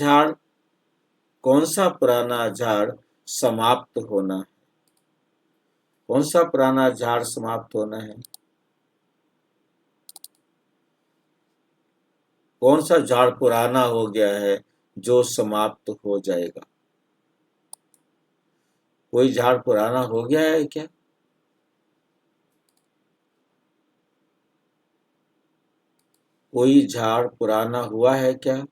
झाड़ कौन सा पुराना झाड़ समाप्त होना है? कौन सा पुराना झाड़ समाप्त होना है? कौन सा झाड़ पुराना हो गया है जो समाप्त हो जाएगा? कोई झाड़ पुराना हो गया है क्या? कोई झाड़ पुराना हुआ है क्या?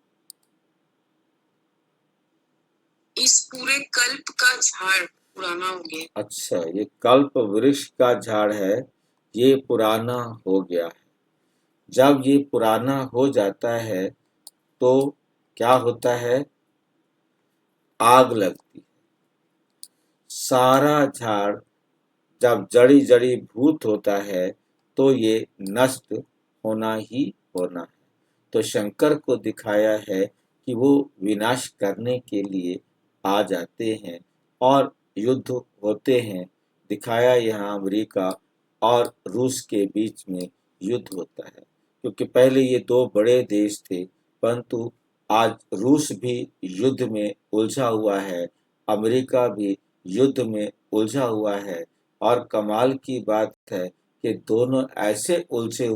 इस पूरे कल्प का झाड़ पुराना हो गया। अच्छा, ये कल्प वृक्ष का झाड़ है, ये पुराना हो गया है। जब ये पुराना हो जाता है तो क्या होता है? आग लगती है। सारा झाड़ जब जड़ी जड़ी भूत होता है तो ये नष्ट होना ही होना है। तो शंकर को दिखाया है कि वो विनाश करने के लिए आ जाते हैं और युद्ध होते हैं। दिखाया यहाँ अमेरिका और रूस के बीच में युद्ध होता है, क्योंकि पहले ये दो बड़े देश थे, परंतु आज रूस भी युद्ध में उलझा हुआ है, अमेरिका भी युद्ध में उलझा हुआ है। और कमाल की बात है कि दोनों ऐसे उलझे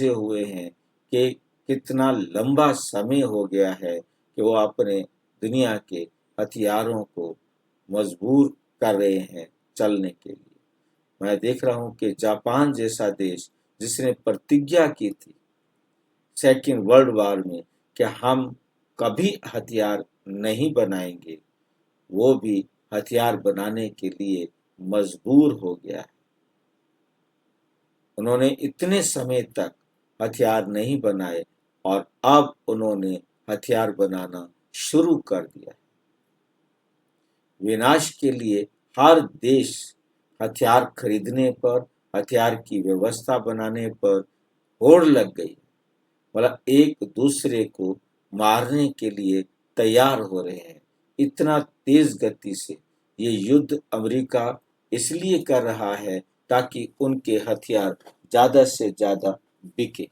हुए हैं कि कितना लंबा समय हो गया है कि वो अपने दुनिया के हथियारों को मजबूर कर रहे हैं चलने के लिए। मैं देख रहा हूँ कि जापान जैसा देश, जिसने प्रतिज्ञा की थी सेकेंड वर्ल्ड वॉर में कि हम कभी हथियार नहीं बनाएंगे, वो भी हथियार बनाने के लिए मजबूर हो गया है। उन्होंने इतने समय तक हथियार नहीं बनाए और अब उन्होंने हथियार बनाना शुरू कर दिया। विनाश के लिए हर देश हथियार खरीदने पर, हथियार की व्यवस्था बनाने पर होड़ लग गई। मतलब एक दूसरे को मारने के लिए तैयार हो रहे हैं। इतना तेज गति से ये युद्ध अमेरिका इसलिए कर रहा है ताकि उनके हथियार ज्यादा से ज्यादा बिके,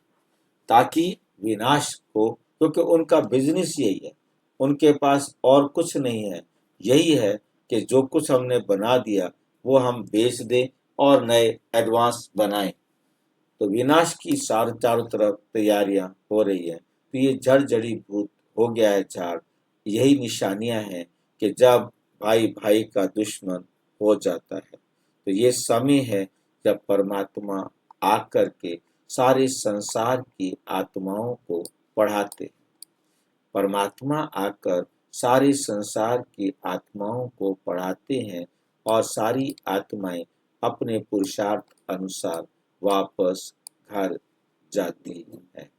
ताकि विनाश हो, क्योंकि उनका बिजनेस यही है। उनके पास और कुछ नहीं है, यही है कि जो कुछ हमने बना दिया वो हम बेच दें और नए एडवांस बनाएं। तो विनाश की चारों तरफ तैयारियां हो रही है। तो ये जड़ जड़ी भूत हो गया है झाड़। यही निशानियां हैं कि जब भाई भाई का दुश्मन हो जाता है। तो ये समय है जब परमात्मा आकर के सारे संसार की आत्माओं को पढ़ाते हैं। परमात्मा आकर सारे संसार की आत्माओं को पढ़ाते हैं और सारी आत्माएं अपने पुरुषार्थ अनुसार वापस घर जाती है।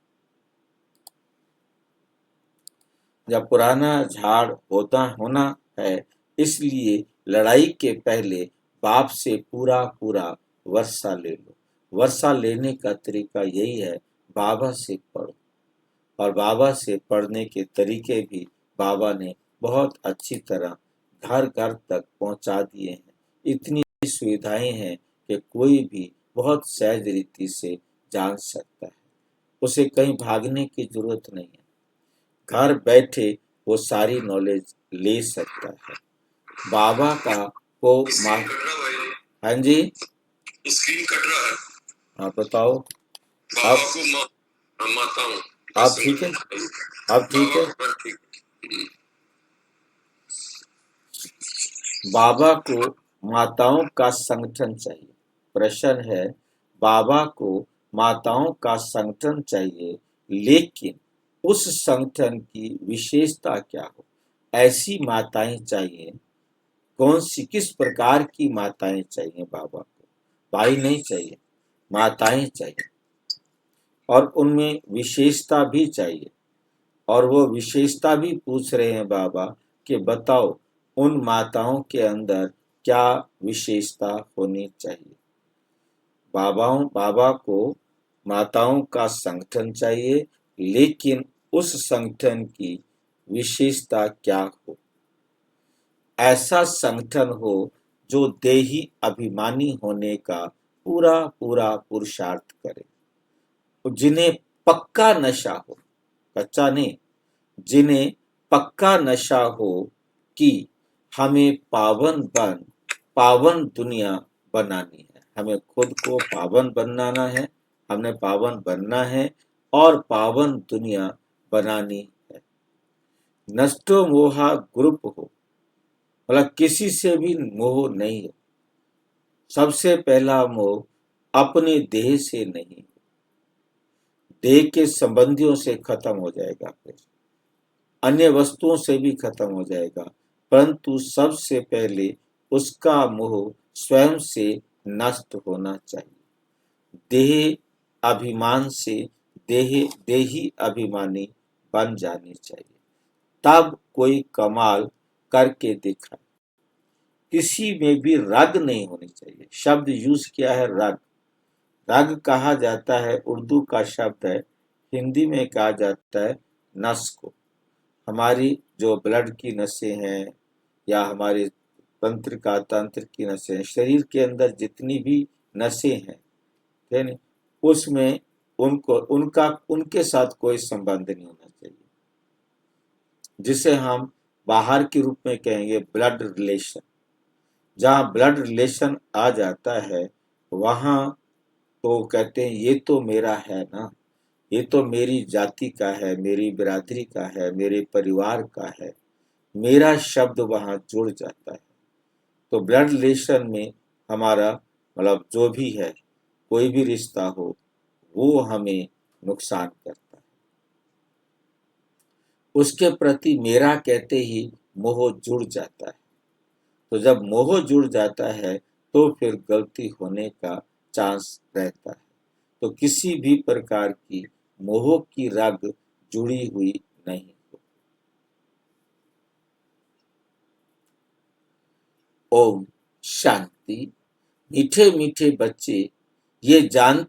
जब पुराना झाड़ होना है, इसलिए लड़ाई के पहले बाप से पूरा पूरा वर्षा ले लो। वर्षा लेने का तरीका यही है, बाबा से पढ़ो। और बाबा से पढ़ने के तरीके भी बाबा ने बहुत अच्छी तरह घर घर तक पहुंचा दिए हैं। इतनी सुविधाएं हैं कि कोई भी बहुत सहज रीति से जान सकता है। उसे कहीं भागने की जरूरत नहीं है, घर बैठे वो सारी नॉलेज ले सकता है। बाबा का को स्क्रीन कट रहा है भाई। हाँ जी, स्क्रीन कट रहा है। हाँ बताओ। बाबा अब को माता हूँ। अब ठीक है, अब ठीक है। बाबा को ठीक। बाबा को माताओं का संगठन चाहिए। प्रश्न है, बाबा को माताओं का संगठन चाहिए, लेकिन उस संगठन की विशेषता क्या हो? ऐसी माताएं चाहिए। कौन सी, किस प्रकार की माताएं चाहिए बाबा को? भाई नहीं चाहिए, माताएं चाहिए। और उनमें विशेषता भी चाहिए। और वो विशेषता भी पूछ रहे हैं बाबा कि बताओ उन माताओं के अंदर क्या विशेषता होनी चाहिए। बाबा को माताओं का संगठन चाहिए, लेकिन उस संगठन की विशेषता क्या हो? ऐसा संगठन हो जो देही अभिमानी होने का पूरा पूरा पुरुषार्थ करे, जिन्हें पक्का नशा हो, कच्चा नहीं, जिन्हें पक्का नशा हो कि हमें पावन दुनिया बनानी है। हमें खुद को पावन बनाना है, हमने पावन बनना है और पावन दुनिया बनानी है। नष्टो मोहा ग्रुप हो, मतलब किसी से भी मोह नहीं हो। सबसे पहला मोह अपने देह से नहीं, देह के संबंधियों से खत्म हो जाएगा, फिर अन्य वस्तुओं से भी खत्म हो जाएगा, परंतु सबसे पहले उसका मोह स्वयं से नष्ट होना चाहिए। देह अभिमान से देही अभिमानी बन जानी चाहिए, तब कोई कमाल करके दिखाए। किसी में भी रग नहीं होनी चाहिए। शब्द यूज किया है रग। रग कहा जाता है, उर्दू का शब्द है, हिंदी में कहा जाता है नस को। हमारी जो ब्लड की नसें हैं या हमारे तंत्र की नसें हैं, शरीर के अंदर जितनी भी नसें हैं, है नहीं, उसमें उनके साथ कोई संबंध नहीं होना चाहिए, जिसे हम बाहर के रूप में कहेंगे ब्लड रिलेशन। जहाँ ब्लड रिलेशन आ जाता है वहाँ तो कहते हैं ये तो मेरा है ना, ये तो मेरी जाति का है, मेरी बिरादरी का है, मेरे परिवार का है, मेरा शब्द वहाँ जुड़ जाता है। तो ब्लड रिलेशन में हमारा मतलब जो भी है, कोई भी रिश्ता हो, वो हमें नुकसान करता है। उसके प्रति मेरा कहते ही मोह जुड़ जाता है। तो जब मोह जुड़ जाता है तो फिर गलती होने का चांस रहता है। तो किसी भी प्रकार की मोह की रग जुड़ी हुई नहीं हो। ओम शांति। मीठे मीठे बच्चे ये जान